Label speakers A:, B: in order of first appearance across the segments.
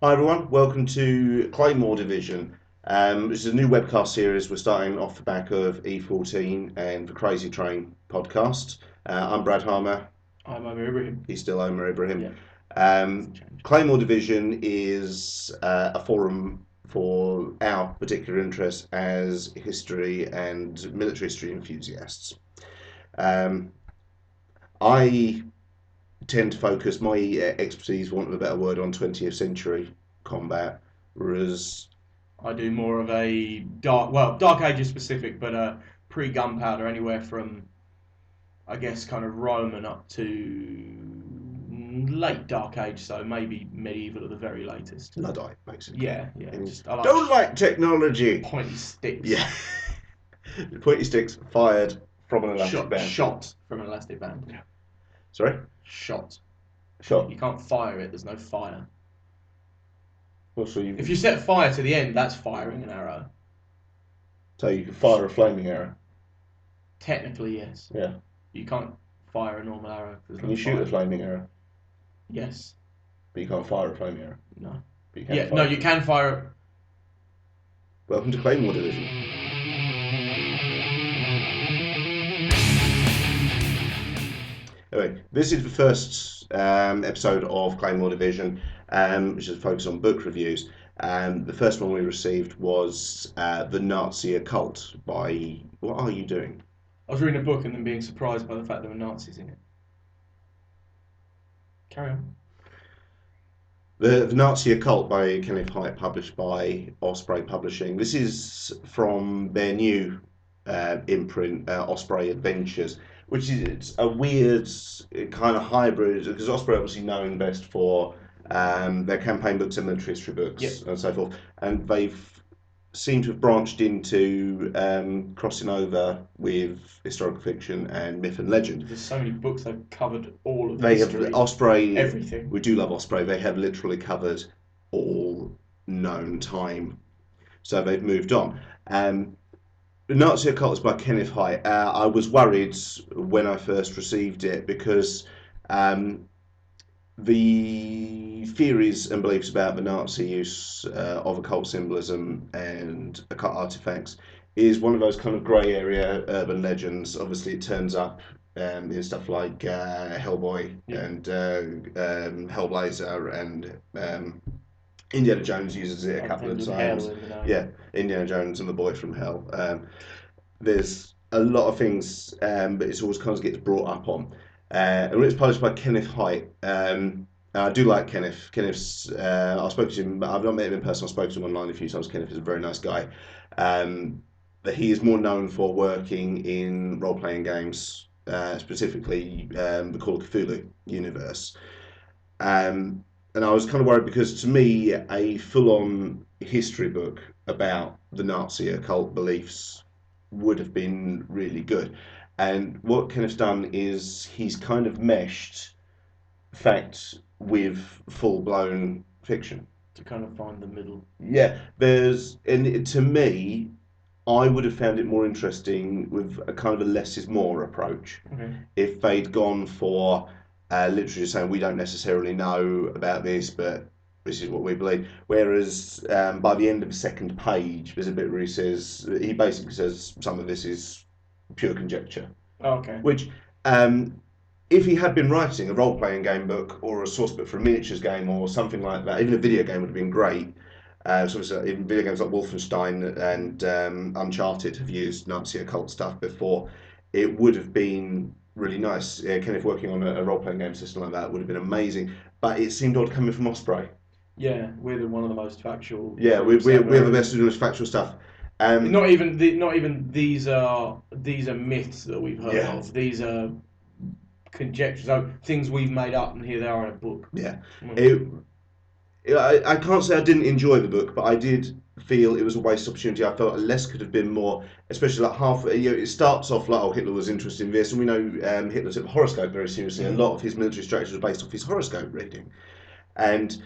A: Hi everyone, welcome to Claymore Division. This is a new webcast series we're starting off the back of E14 and the Crazy Train podcast. I'm Brad Harmer.
B: I'm Ömer Ibrahim.
A: He's still Omer Ibrahim.
B: Yeah,
A: Um, Claymore Division is a forum for our particular interest as history and military history enthusiasts. Um, I tend to focus my expertise, for want of a better word, on 20th century combat, whereas
B: I do more of a Dark Ages specific, but pre-gunpowder, anywhere from I guess kind of Roman up to late Dark Age, so maybe medieval at the very latest.
A: Luddite, basically.
B: Yeah.
A: And
B: Just I like
A: don't like technology.
B: pointy sticks.
A: Yeah. Pointy sticks fired from an elastic band.
B: Shot from an elastic band.
A: Yeah. Sorry?
B: Shot.
A: Shot.
B: You can't fire it. There's no fire.
A: Well, so
B: If you set fire to the end, that's firing an arrow.
A: So you can fire a flaming arrow.
B: Technically, yes.
A: Yeah.
B: You can't fire a normal arrow.
A: Can you shoot a flaming arrow?
B: Yes.
A: But you can't fire a flaming arrow.
B: No.
A: But you can
B: Yeah.
A: fire
B: No, you can fire.
A: Welcome to Claymore Division. Anyway, this is the first episode of Claymore Division, which is focused on book reviews. The first one we received was The Nazi Occult by... What are you doing?
B: I was reading a book and then being surprised by the fact there were Nazis in it. Carry on.
A: The Nazi Occult by Kenneth Hite, published by Osprey Publishing. This is from their new imprint, Osprey Adventures, which is a weird kind of hybrid, because Osprey are obviously known best for their campaign books and military history books.
B: Yep.
A: And so forth. And they've seem to have branched into crossing over with historical fiction and myth and legend.
B: There's so many books they've covered all of
A: They
B: history,
A: have Osprey.
B: everything.
A: We do love Osprey. They have literally covered all known time, so they've moved on. The Nazi Occult is by Kenneth Hite. I was worried when I first received it because the theories and beliefs about the Nazi use of occult symbolism and occult artifacts is one of those kind of grey area urban legends. Obviously, it turns up in stuff like Hellboy and Hellblazer, and Indiana Jones uses it a couple of times. Yeah, Indiana Jones and the Boy from Hell. There's a lot of things, but it's always kind of gets brought up on. And it's published by Kenneth Hite. I do like Kenneth. Kenneth's, I've spoken to him, I've not met him in person, I've spoken to him online a few times. Kenneth is a very nice guy. But he is more known for working in role-playing games, specifically the Call of Cthulhu universe. And I was kind of worried because to me, a full-on history book about the Nazi occult beliefs would have been really good. And what Kenneth's done is he's kind of meshed fact with full-blown fiction.
B: To kind of find the middle.
A: Yeah, and to me, I would have found it more interesting with a kind of a less is more approach.
B: Okay.
A: If they'd gone for literally saying we don't necessarily know about this, but this is what we believe. Whereas by the end of the second page, there's a bit where he basically says some of this is pure conjecture.
B: Oh, okay.
A: Which, if he had been writing a role-playing game book or a source book for a miniatures game or something like that, even a video game would have been great. So even video games like Wolfenstein and Uncharted have used Nazi occult stuff before. It would have been really nice. Kenneth working on a role-playing game system like that would have been amazing. But it seemed odd coming from Osprey.
B: Yeah, we're one of the most factual.
A: Yeah, we're the best of the most factual stuff.
B: Not even these are myths that we've heard of. These are conjectures, so things we've made up, and here they are in a book.
A: Yeah, I can't say I didn't enjoy the book, but I did feel it was a wasted opportunity. I felt less could have been more, especially like half. It starts off like, oh, Hitler was interested in this, and we know Hitler took the horoscope very seriously. A lot of his military strategy was based off his horoscope reading, and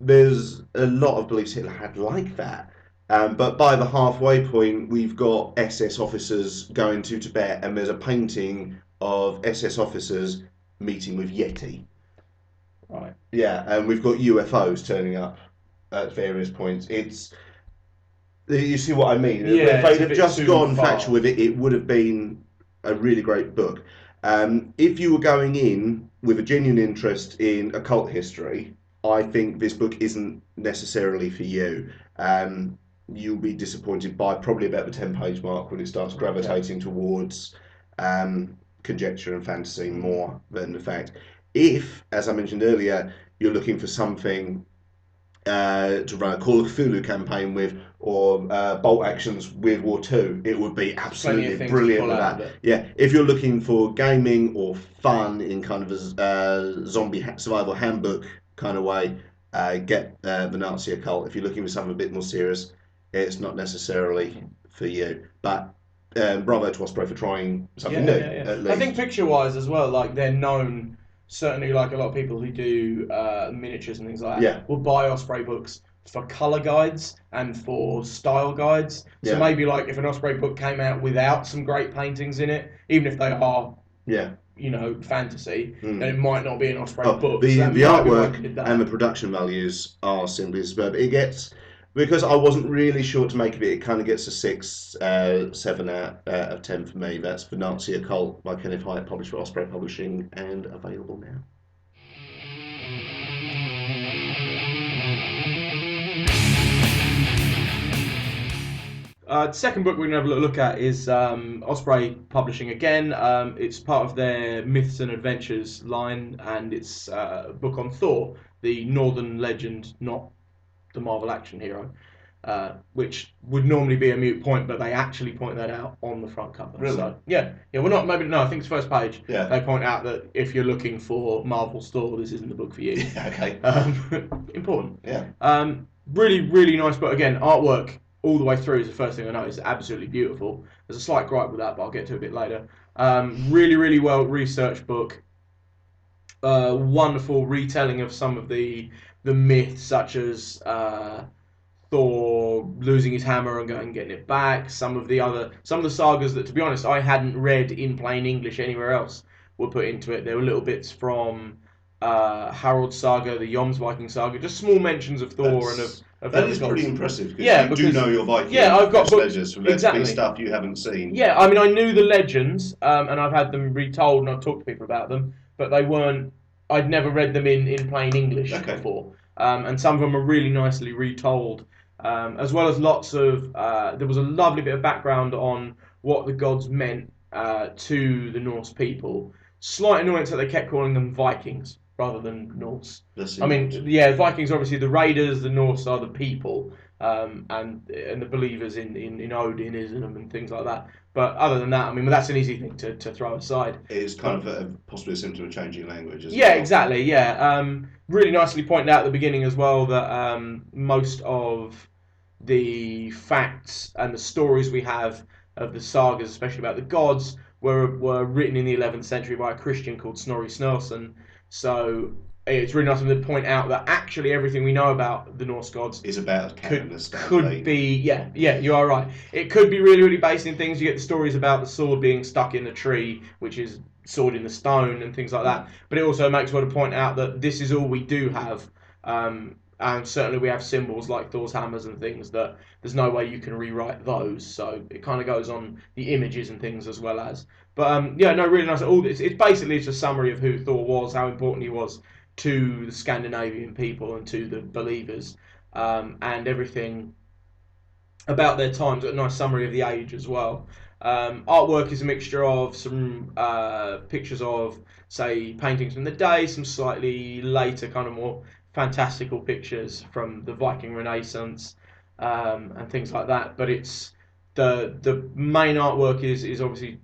A: there's a lot of beliefs Hitler had like that. But by the halfway point, we've got SS officers going to Tibet, and there's a painting of SS officers meeting with Yeti.
B: Right.
A: Yeah, and we've got UFOs turning up. at various points. You see what I mean?
B: Yeah,
A: If
B: it's
A: they'd
B: a
A: have
B: bit
A: just
B: too
A: gone
B: far.
A: factual with it, it would have been a really great book. If you were going in with a genuine interest in occult history, I think this book isn't necessarily for you. You'll be disappointed by probably about the 10-page mark when it starts gravitating towards conjecture and fantasy more than the fact. If, as I mentioned earlier, you're looking for something to run a Call of Cthulhu campaign with, or bolt actions with War 2, it would be absolutely brilliant with that. Yeah, if you're looking for gaming or fun in kind of a zombie survival handbook kind of way, get the Nazi Occult. If you're looking for something a bit more serious, it's not necessarily for you. But bravo to Osprey for trying something new. At least.
B: I think picture-wise as well, like they're known. Certainly, like a lot of people who do miniatures and things like that will buy Osprey books for colour guides and for style guides. So maybe like if an Osprey book came out without some great paintings in it, even if they are fantasy, then it might not be an Osprey book.
A: The
B: so
A: the artwork and the production values are simply superb. It gets, because I wasn't really sure what to make of it, it kind of gets a 6, 7 out of 10 for me. That's The Nazi Occult by Kenneth Hyatt, published by Osprey Publishing and available now.
B: The second book we're going to have a look at is Osprey Publishing again. It's part of their Myths and Adventures line, and it's a book on Thor, the Northern legend, not the Marvel action hero, which would normally be a moot point, but they actually point that out on the front cover.
A: Really?
B: So, I think it's first page.
A: Yeah.
B: They point out that if you're looking for Marvel's Thor, this isn't the book for you.
A: Okay.
B: Important.
A: Yeah.
B: Really, really nice book. Again, artwork all the way through is the first thing I noticed. Absolutely beautiful. There's a slight gripe with that, but I'll get to a bit later. Really, really well researched book. Wonderful retelling of some of the myths, such as Thor losing his hammer and going and getting it back. Some of the sagas that, to be honest, I hadn't read in plain English anywhere else were put into it. There were little bits from Harold's saga, the Jomsviking saga, just small mentions of Thor and of
A: that is pretty impressive. Because you do know your Viking.
B: I've got books,
A: ledgers from there to be stuff you haven't seen.
B: Yeah, I mean, I knew the legends, and I've had them retold, and I've talked to people about them, but they weren't. I'd never read them in plain English before, and some of them are really nicely retold, as well as lots of. There was a lovely bit of background on what the gods meant to the Norse people. Slight annoyance that they kept calling them Vikings rather than Norse. I mean, Vikings are obviously the raiders, the Norse are the people, and the believers in Odinism and things like that. But other than that, I mean, that's an easy thing to throw aside.
A: It is kind of possibly a symptom of changing language, isn't it?
B: Yeah, exactly, yeah. Really nicely pointed out at the beginning as well that most of the facts and the stories we have of the sagas, especially about the gods, were written in the 11th century by a Christian called Snorri Sturluson. So it's really nice of them to point out that actually everything we know about the Norse gods
A: is about
B: could be you are right. It could be really, really based in things. You get the stories about the sword being stuck in the tree, which is sword in the stone and things like that. But it also makes well to point out that this is all we do have. And certainly we have symbols like Thor's hammers and things that there's no way you can rewrite those. So it kind of goes on the images and things as well as. But really nice. All this, it's basically just a summary of who Thor was, how important he was to the Scandinavian people and to the believers, and everything about their times. A nice summary of the age as well. Artwork is a mixture of some pictures of, say, paintings from the day, some slightly later, kind of more fantastical pictures from the Viking Renaissance, and things like that. But it's the main artwork is obviously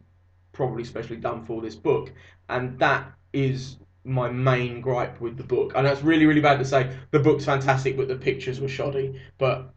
B: probably specially done for this book, and that is my main gripe with the book. I know it's really, really bad to say the book's fantastic, but the pictures were shoddy. But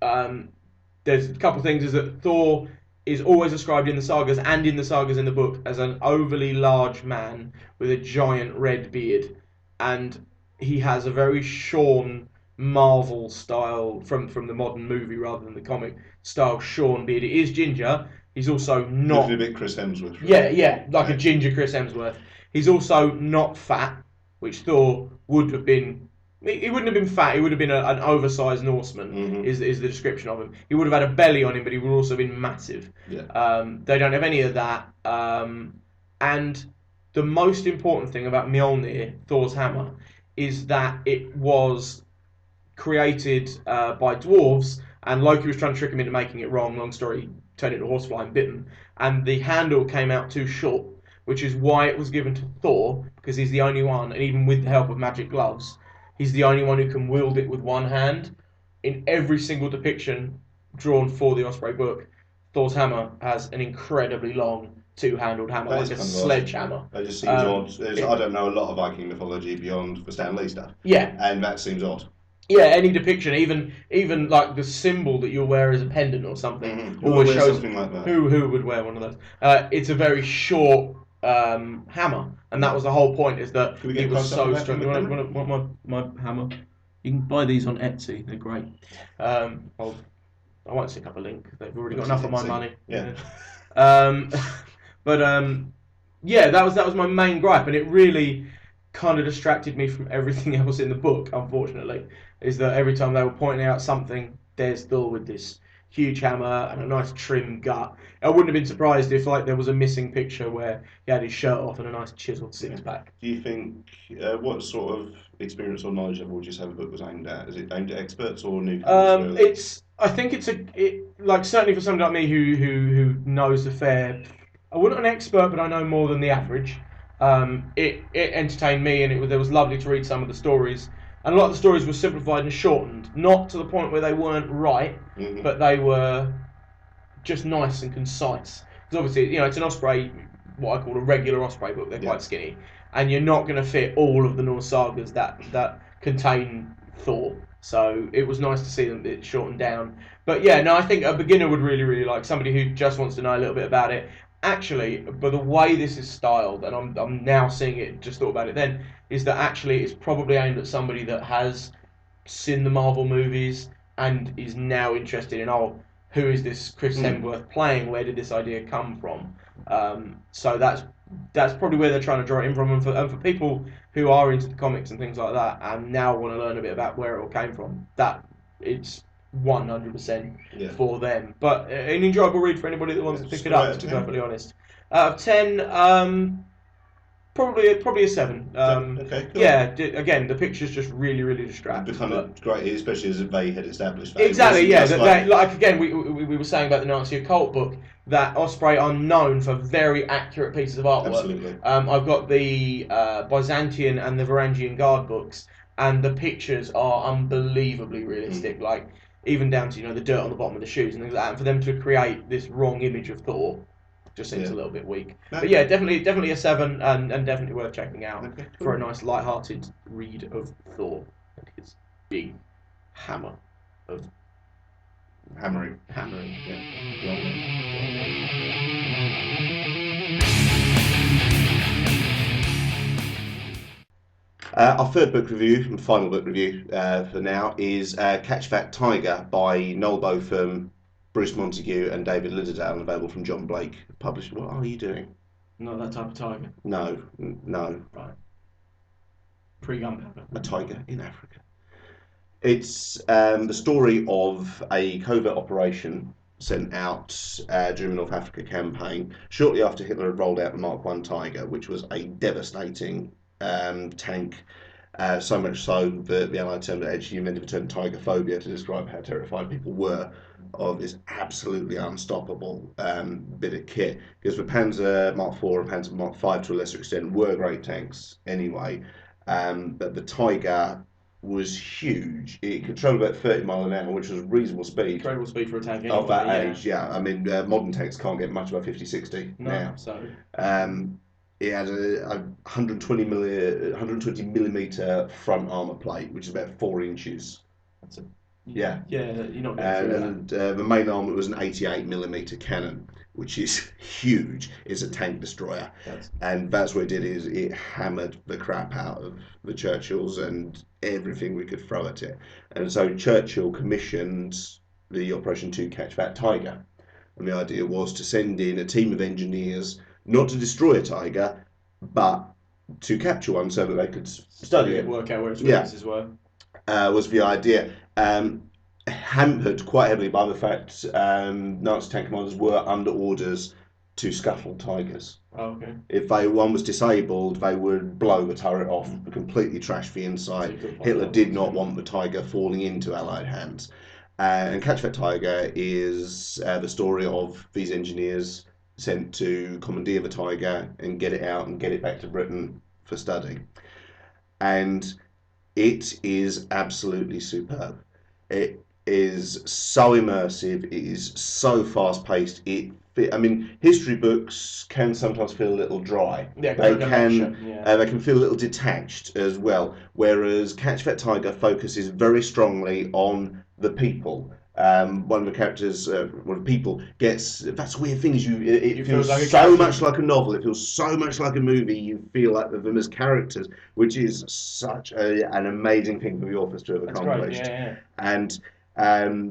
B: there's a couple of things. Is that Thor is always described in the sagas and in the sagas in the book as an overly large man with a giant red beard, and he has a very shorn Marvel style from the modern movie rather than the comic style shorn beard. It is ginger. He's also not
A: a bit Chris Hemsworth.
B: Really. Like a ginger Chris Hemsworth. He's also not fat, which Thor would have been He wouldn't have been fat. He would have been an oversized Norseman. Is the description of him. He would have had a belly on him, but he would also have been massive.
A: Yeah.
B: They don't have any of that. And the most important thing about Mjolnir, Thor's hammer, is that it was created by dwarves, and Loki was trying to trick him into making it wrong. Long story, turned into a horsefly and bit him. And the handle came out too short, which is why it was given to Thor, because he's the only one, and even with the help of magic gloves, he's the only one who can wield it with one hand. In every single depiction drawn for the Osprey book, Thor's hammer has an incredibly long two-handled hammer, like a sledgehammer.
A: That just seems odd. I don't know a lot of Viking mythology beyond the Stan Lee stuff.
B: Yeah.
A: And that seems odd.
B: Yeah, any depiction, even like the symbol that you'll wear as a pendant or something,
A: always shows something like that.
B: Who would wear one of those. It's a very short hammer, and that was the whole point. Is that it was so strong. You want my hammer? You can buy these on Etsy. They're great. I won't stick up a link. They've already got enough of my money.
A: Yeah.
B: Yeah, that was my main gripe, and it really kind of distracted me from everything else in the book, unfortunately. Is that every time they were pointing out something, there's Thor with this huge hammer and a nice trim gut. I wouldn't have been surprised if there was a missing picture where he had his shirt off and a nice chiseled six-pack.
A: Do you think, what sort of experience or knowledge level would you say the book was aimed at? Is it aimed at experts or newcomers?
B: I think it's certainly for somebody like me who knows the fair. I wasn't an expert, but I know more than the average. It entertained me, and it was lovely to read some of the stories. And a lot of the stories were simplified and shortened, not to the point where they weren't right, but they were just nice and concise. Because obviously, it's an Osprey, what I call a regular Osprey book. They're quite skinny, and you're not going to fit all of the Norse sagas that contain Thor. So it was nice to see them it shortened down. But yeah, no, I think a beginner would really, really like somebody who just wants to know a little bit about it. Actually, but the way this is styled, and I'm now seeing it, just thought about it then, is that actually it's probably aimed at somebody that has seen the Marvel movies and is now interested in, who is this Chris Hemsworth playing? Where did this idea come from? So that's probably where they're trying to draw it in from. And for people who are into the comics and things like that and now want to learn a bit about where it all came from, that it's 100% for them. But an enjoyable read for anybody that wants to pick it up, to be perfectly honest. Out of 10, probably a 7.
A: Okay, cool.
B: Yeah, again, the pictures just really, really distract.
A: It's kind of great, especially as they had established.
B: Exactly, yeah. Again, we were saying about the Nazi Occult book, that Osprey are known for very accurate pieces of artwork.
A: Absolutely.
B: I've got the Byzantium and the Varangian Guard books, and the pictures are unbelievably realistic. Like, even down to the dirt on the bottom of the shoes and things like that. And for them to create this wrong image of Thor just seems a little bit weak. But yeah, definitely a 7, and definitely worth checking out for a nice light-hearted read of Thor and his big hammer of
A: hammering. Our third book review and final book review for now is Catch That Tiger by Noel Botham, Bruce Montague and David Lidderdale, available from John Blake Publishing. What are you doing?
B: Not that type of tiger.
A: No.
B: Right. Pre-gunpowder.
A: A tiger in Africa. It's the story of a covert operation sent out during the North Africa campaign shortly after Hitler had rolled out the Mark I Tiger, which was a devastating tank. So much so that the Allied termed it actually invented the term tiger phobia to describe how terrified people were of this absolutely unstoppable bit of kit. Because the Panzer Mark IV and Panzer Mark V to a lesser extent were great tanks anyway, but the Tiger was huge. It could travel about 30 miles an hour, which was reasonable speed.
B: Incredible speed for a tank anyway,
A: of that age, yeah. I mean, modern tanks can't get much above 50, 60 now.
B: So.
A: It had a 120 millimeter front armor plate, which is about 4 inches.
B: That's
A: yeah,
B: you're not getting through
A: that. The main armor was an 88 millimeter cannon, which is huge. It's a tank destroyer, and that's what it did. Is it hammered the crap out of the Churchills and everything we could throw at it. And so Churchill commissioned the operation to catch that tiger, and the idea was to send in a team of engineers, not to destroy a tiger, but to capture one so that they could study it,
B: work out where its weaknesses were.
A: was the idea. Hampered quite heavily by the fact Nazi tank commanders were under orders to scaffold Tigers.
B: Oh, okay.
A: If one was disabled, they would blow the turret off, completely trash the inside.
B: So
A: Hitler did not want the Tiger falling into Allied hands. And Catch That Tiger is the story of these engineers sent to commandeer the Tiger and get it out and get it back to Britain for study. And it is absolutely superb. It is so immersive. It is so fast paced. I mean, history books can sometimes feel a little dry.
B: Yeah,
A: they can feel a little detached as well. Whereas Catch That Tiger focuses very strongly on the people. One of the characters, one of the people, gets. That's the weird thing is it feels like so much like a novel. It feels so much like a movie. You feel like them as characters, which is such an amazing thing for the authors to have accomplished.
B: Yeah.
A: And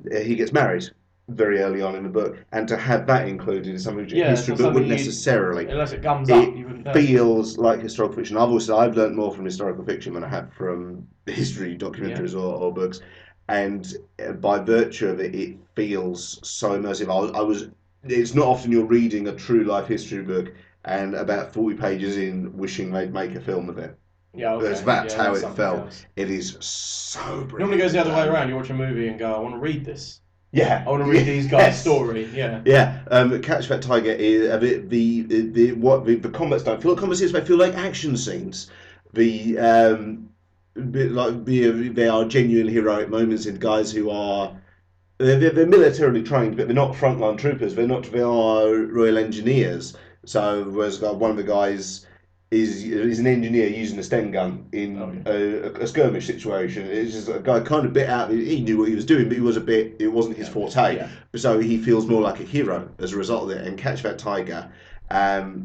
A: he gets married very early on in the book, and to have that included is something which a history book wouldn't necessarily.
B: Unless it comes up, you wouldn't.
A: Feels like historical fiction. I've learned more from historical fiction than I have from history documentaries or books, and by virtue of it, it feels so immersive. I was. It's not often you're reading a true life history book and about 40 pages in, wishing they'd make a film of it.
B: Yeah, okay.
A: That's how it felt. Else. It is so brilliant.
B: It normally goes the other way around. You watch a movie and go, I want to read this.
A: Yeah,
B: I want to read these guys' story. Yeah,
A: Catch That Tiger is a bit the combats don't feel like combat scenes. They feel like action scenes. They are genuine heroic moments in guys who are they're militarily trained, but they're not frontline troopers. They are Royal Engineers. So whereas one of the guys is an engineer using a Sten gun in a skirmish situation. It's just a guy kind of bit out. He knew what he was doing, but it wasn't his forte.
B: Yeah.
A: So he feels more like a hero as a result of it. And Catch That Tiger, it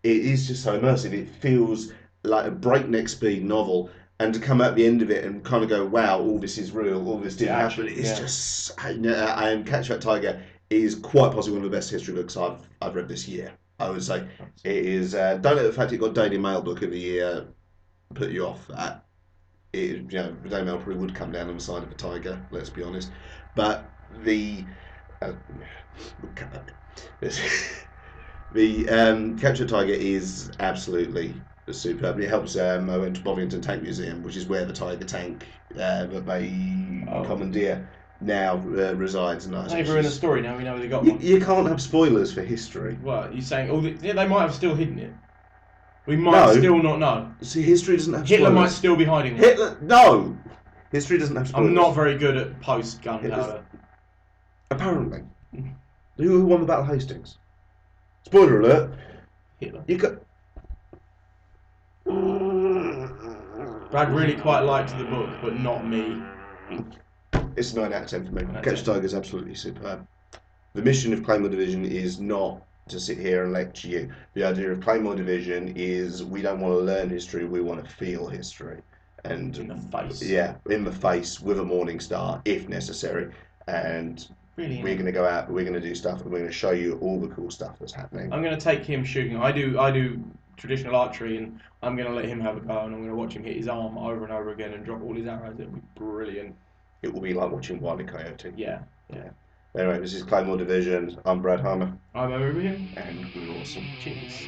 A: is just so immersive. It feels like a breakneck speed novel. And to come at the end of it and kind of go, wow, all this is real, all this did happen. It's just, and Catch That Tiger is quite possibly one of the best history books I've read this year. I would say it is. Don't let the fact it got Daily Mail Book of the Year put you off that. The Daily Mail probably would come down on the side of a tiger. Let's be honest. But the Capture Tiger is absolutely superb. It helps. I went to Bovington Tank Museum, which is where the Tiger tank that they commandeer now resides. And
B: over in the story now we know they got one.
A: You can't have spoilers for history.
B: Well, you're saying they might have still hidden it. We might still not know.
A: See, history doesn't have
B: Hitler
A: spoilers.
B: might still be hiding it.
A: No! History doesn't have spoilers.
B: I'm not very good at post-gunpowder.
A: Apparently. Who won the Battle of Hastings? Spoiler alert.
B: Hitler.
A: You got...
B: Brad really quite liked the book, but not me.
A: It's a 9 out of 10 for me. Catch the Tiger is absolutely superb. The mission of Claymore Division is not to sit here and lecture you. The idea of Claymore Division is we don't want to learn history, we want to feel history. And
B: in the face.
A: Yeah, in the face with a morning star, if necessary. And
B: really,
A: we're going to go out, we're going to do stuff, and we're going to show you all the cool stuff that's happening.
B: I'm going to take him shooting. I do traditional archery, and I'm going to let him have a go, and I'm going to watch him hit his arm over and over again and drop all his arrows. It'll be brilliant.
A: It will be like watching Wile E. Coyote.
B: Yeah.
A: Anyway, this is Claymore Division. I'm Brad Harmer.
B: I'm Ömer.
A: And we're awesome.
B: Cheers.